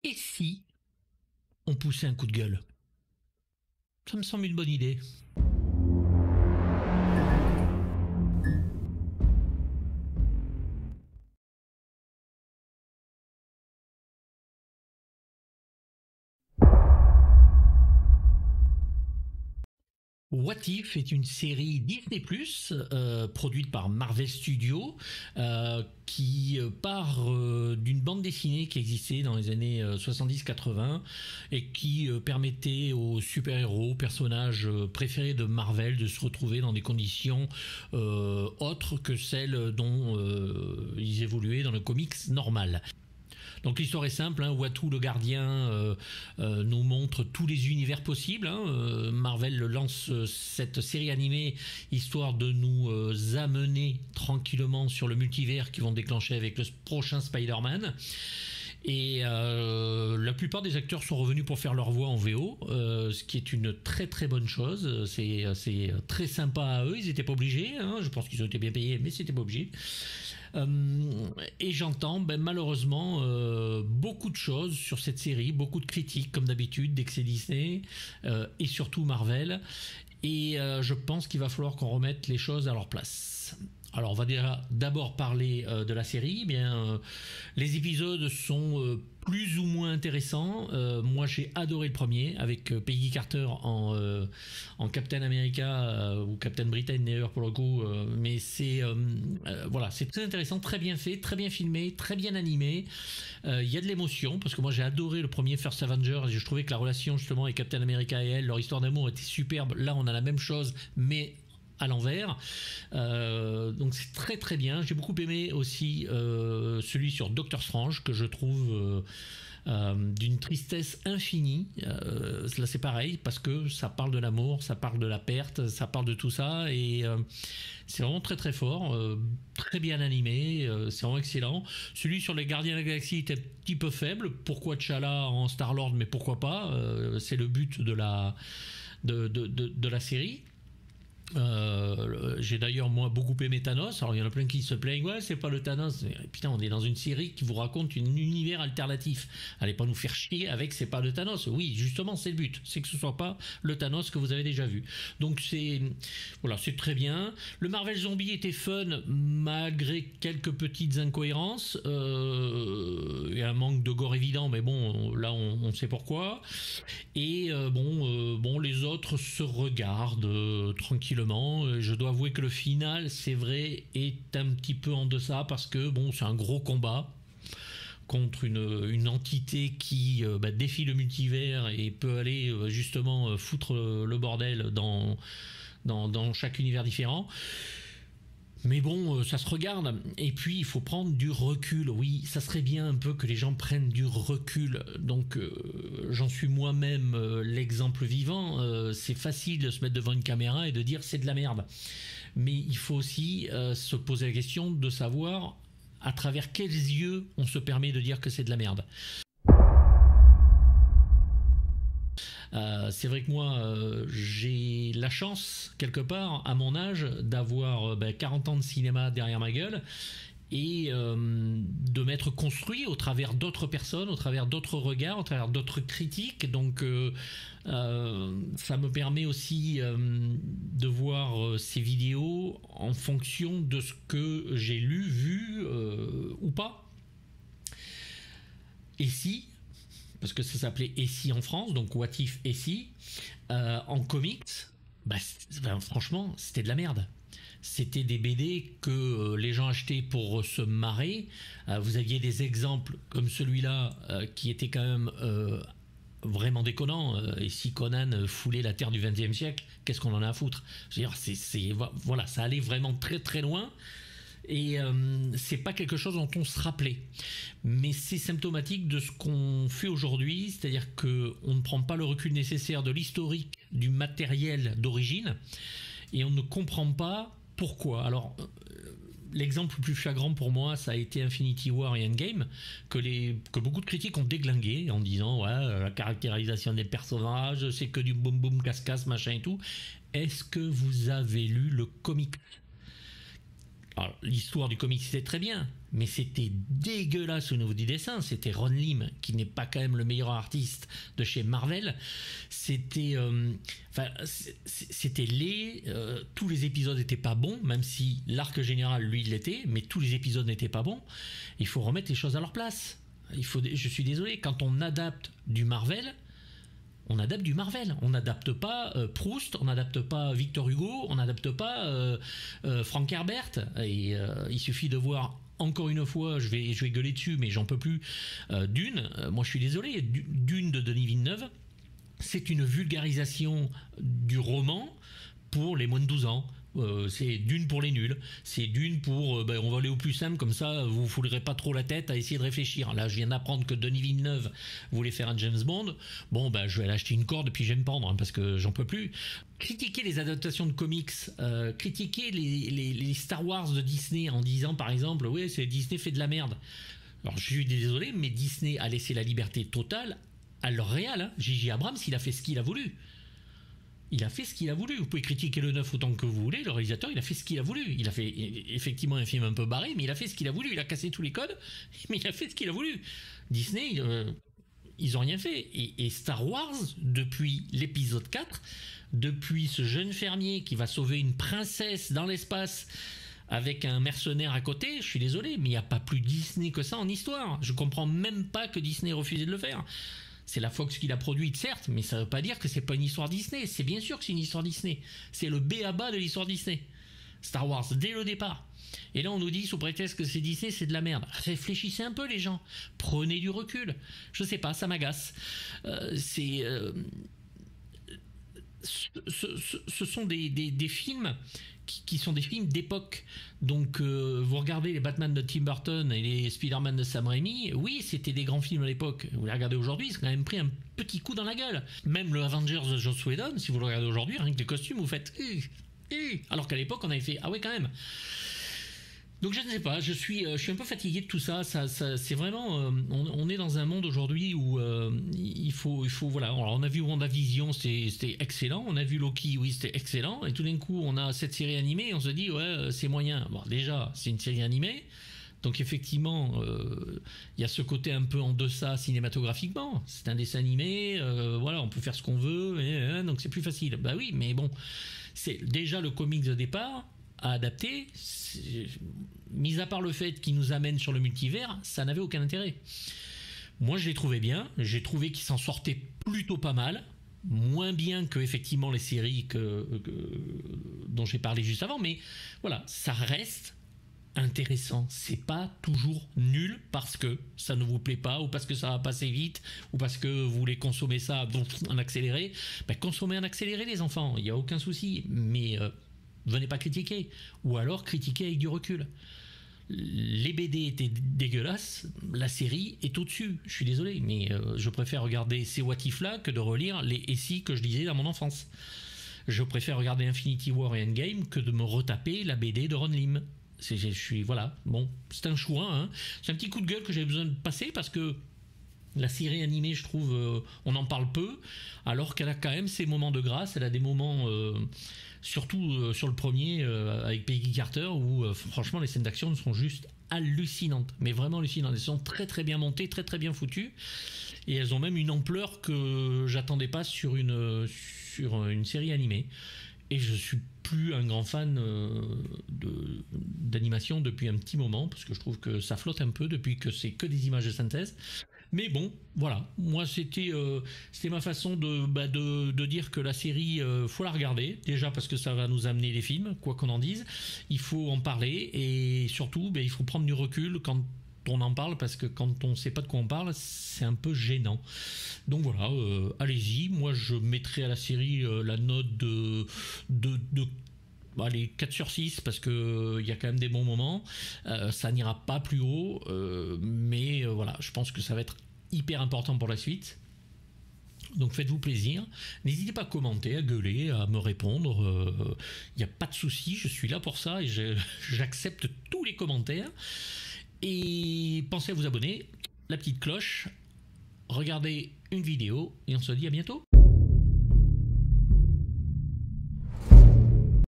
Et si on poussait un coup de gueule? Ça me semble une bonne idée. What If est une série Disney+, produite par Marvel Studios, qui part d'une bande dessinée qui existait dans les années 70-80 et qui permettait aux super-héros, personnages préférés de Marvel, de se retrouver dans des conditions autres que celles dont ils évoluaient dans le comics normal. Donc l'histoire est simple, Uatu le gardien nous montre tous les univers possibles. Marvel lance cette série animée histoire de nous amener tranquillement sur le multivers qui vont déclencher avec le prochain Spider-Man. Et la plupart des acteurs sont revenus pour faire leur voix en VO, ce qui est une très très bonne chose. C'est très sympa à eux, ils n'étaient pas obligés, je pense qu'ils ont été bien payés, mais c'était pas obligé. Et j'entends malheureusement beaucoup de choses sur cette série, beaucoup de critiques comme d'habitude dès que c'est Disney et surtout Marvel. Et je pense qu'il va falloir qu'on remette les choses à leur place. Alors on va d'abord parler de la série. Les épisodes sont plus ou moins intéressants. Moi j'ai adoré le premier avec Peggy Carter en Captain America ou Captain Britain d'ailleurs pour le coup. Mais voilà, c'est très intéressant, très bien fait, très bien filmé, très bien animé. Il y a de l'émotion parce que moi j'ai adoré le premier First Avenger et je trouvais que la relation justement avec Captain America et elle, leur histoire d'amour était superbe. Là on a la même chose mais à l'envers. Donc c'est très très bien. J'ai beaucoup aimé aussi celui sur Doctor Strange que je trouve d'une tristesse infinie. Là c'est pareil parce que ça parle de l'amour, ça parle de la perte, ça parle de tout ça et c'est vraiment très très fort, très bien animé, c'est vraiment excellent. Celui sur les Gardiens de la Galaxie était un petit peu faible. Pourquoi T'Challa en Star-Lord, mais pourquoi pas, c'est le but de la série. J'ai d'ailleurs moi beaucoup aimé Thanos. Alors il y en a plein qui se plaignent, ouais c'est pas le Thanos. Mais, putain, on est dans une série qui vous raconte un univers alternatif. Allez pas nous faire chier avec c'est pas le Thanos. Oui justement c'est le but, c'est que ce soit pas le Thanos que vous avez déjà vu. Donc voilà, c'est très bien. Le Marvel Zombie était fun malgré quelques petites incohérences et un manque de gore évident, mais bon là on sait pourquoi. Et les autres se regardent tranquillement. Je dois avouer que le final, c'est vrai, est un petit peu en deçà parce que c'est un gros combat contre une entité qui défie le multivers et peut aller justement foutre le bordel dans chaque univers différent. Mais ça se regarde. Et puis, il faut prendre du recul. Oui, ça serait bien un peu que les gens prennent du recul. Donc, j'en suis moi-même l'exemple vivant. C'est facile de se mettre devant une caméra et de dire c'est de la merde. Mais il faut aussi se poser la question de savoir à travers quels yeux on se permet de dire que c'est de la merde. C'est vrai que moi, j'ai la chance, quelque part, à mon âge, d'avoir 40 ans de cinéma derrière ma gueule et de m'être construit au travers d'autres personnes, au travers d'autres regards, au travers d'autres critiques. Donc, ça me permet aussi de voir ces vidéos en fonction de ce que j'ai lu, vu ou pas. Et si parce que ça s'appelait Et si en France, donc What If Et si, en comics, franchement, c'était de la merde. C'était des BD que les gens achetaient pour se marrer. Vous aviez des exemples comme celui-là qui était quand même vraiment déconnant. Et si Conan foulait la Terre du XXe siècle, qu'est-ce qu'on en a à foutre? Je veux dire, voilà, ça allait vraiment très très loin. Et c'est pas quelque chose dont on se rappelait, mais c'est symptomatique de ce qu'on fait aujourd'hui, c'est-à-dire que on ne prend pas le recul nécessaire de l'historique du matériel d'origine et on ne comprend pas pourquoi. Alors l'exemple le plus flagrant pour moi, ça a été Infinity War et Endgame, que beaucoup de critiques ont déglingué en disant ouais, la caractérisation des personnages, c'est que du boum boum casse-casse machin et tout. Est-ce que vous avez lu le comic? Alors, l'histoire du comics c'est très bien, mais c'était dégueulasse au niveau du dessin. C'était Ron Lim, qui n'est pas quand même le meilleur artiste de chez Marvel. C'était c'était laid. Tous les épisodes n'étaient pas bons, même si l'arc général, lui, l'était, mais tous les épisodes n'étaient pas bons. Il faut remettre les choses à leur place. Je suis désolé, quand on adapte du Marvel, on adapte du Marvel. On n'adapte pas Proust, on n'adapte pas Victor Hugo, on n'adapte pas Frank Herbert. Et il suffit de voir, encore une fois, je vais gueuler dessus, mais j'en peux plus, Dune. Moi, je suis désolé, Dune de Denis Villeneuve, c'est une vulgarisation du roman pour les moins de 12 ans. C'est Dune pour les nuls, c'est Dune pour on va aller au plus simple, comme ça vous ne foulerez pas trop la tête à essayer de réfléchir. Là je viens d'apprendre que Denis Villeneuve voulait faire un James Bond. Bon je vais aller acheter une corde et puis je vais me pendre, parce que j'en peux plus. Critiquer les adaptations de comics, critiquer les Star Wars de Disney en disant par exemple oui, c'est Disney fait de la merde. Alors je suis désolé, mais Disney a laissé la liberté totale à leur réal. J.J. Abrams, il a fait ce qu'il a voulu. Il a fait ce qu'il a voulu. Vous pouvez critiquer le neuf autant que vous voulez. Le réalisateur, il a fait ce qu'il a voulu. Il a fait effectivement un film un peu barré, mais il a fait ce qu'il a voulu. Il a cassé tous les codes, mais il a fait ce qu'il a voulu. Disney, ils ont rien fait. Et Star Wars, depuis l'épisode 4, depuis ce jeune fermier qui va sauver une princesse dans l'espace avec un mercenaire à côté, je suis désolé, mais il n'y a pas plus Disney que ça en histoire. Je comprends même pas que Disney refusait de le faire. C'est la Fox qui l'a produite, certes, mais ça ne veut pas dire que c'est pas une histoire Disney. C'est bien sûr que c'est une histoire Disney. C'est le b.a.-ba de l'histoire Disney. Star Wars, dès le départ. Et là, on nous dit, sous prétexte que c'est Disney, c'est de la merde. Réfléchissez un peu, les gens. Prenez du recul. Je sais pas, ça m'agace. Ce sont des films qui sont des films d'époque. Donc vous regardez les Batman de Tim Burton et les Spider-Man de Sam Raimi, oui, c'était des grands films à l'époque. Vous les regardez aujourd'hui, ils ont quand même pris un petit coup dans la gueule. Même le Avengers de Joss Whedon, si vous le regardez aujourd'hui, rien que les costumes, vous faites alors qu'à l'époque on avait fait ah ouais quand même. Donc je ne sais pas, je suis un peu fatigué de tout ça. C'est vraiment, on est dans un monde aujourd'hui où il faut voilà. Alors on a vu WandaVision, c'était excellent. On a vu Loki, oui c'était excellent. Et tout d'un coup on a cette série animée, et on se dit ouais c'est moyen. Bon déjà c'est une série animée, donc effectivement il y a ce côté un peu en deçà cinématographiquement. C'est un dessin animé, voilà on peut faire ce qu'on veut, donc c'est plus facile. Bah oui, mais bon c'est déjà le comics de départ à adapter, mis à part le fait qu'il nous amène sur le multivers, ça n'avait aucun intérêt. Moi je l'ai trouvé bien, j'ai trouvé qu'il s'en sortait plutôt pas mal, moins bien que effectivement les séries dont j'ai parlé juste avant, mais voilà, ça reste intéressant. C'est pas toujours nul parce que ça ne vous plaît pas, ou parce que ça va passer vite, ou parce que vous voulez consommer ça en accéléré. Consommez en accéléré les enfants, il n'y a aucun souci, mais venez pas critiquer, ou alors critiquer avec du recul. Les BD étaient dégueulasses, la série est au-dessus. Je suis désolé, mais je préfère regarder ces What If là que de relire les et si que je lisais dans mon enfance. Je préfère regarder Infinity War et Endgame que de me retaper la BD de Ron Lim. Voilà, bon, c'est un choix, hein. C'est un petit coup de gueule que j'avais besoin de passer parce que la série animée, je trouve, on en parle peu, alors qu'elle a quand même ses moments de grâce. Elle a des moments, surtout sur le premier, avec Peggy Carter, où franchement les scènes d'action sont juste hallucinantes, mais vraiment hallucinantes. Elles sont très très bien montées, très très bien foutues, et elles ont même une ampleur que j'attendais pas sur une série animée. Et je suis plus un grand fan d'animation depuis un petit moment, parce que je trouve que ça flotte un peu depuis que c'est que des images de synthèse. Mais bon, voilà, moi c'était ma façon de dire que la série, faut la regarder, déjà parce que ça va nous amener les films, quoi qu'on en dise, il faut en parler, et surtout il faut prendre du recul quand on en parle, parce que quand on sait pas de quoi on parle, c'est un peu gênant. Donc voilà, allez-y, moi je mettrai à la série la note de allez, 4 sur 6 parce que il y a quand même des bons moments. Ça n'ira pas plus haut, mais voilà, je pense que ça va être hyper important pour la suite. Donc faites-vous plaisir. N'hésitez pas à commenter, à gueuler, à me répondre. Il n'y a pas de souci, je suis là pour ça et j'accepte tous les commentaires. Et pensez à vous abonner, la petite cloche, regardez une vidéo et on se dit à bientôt.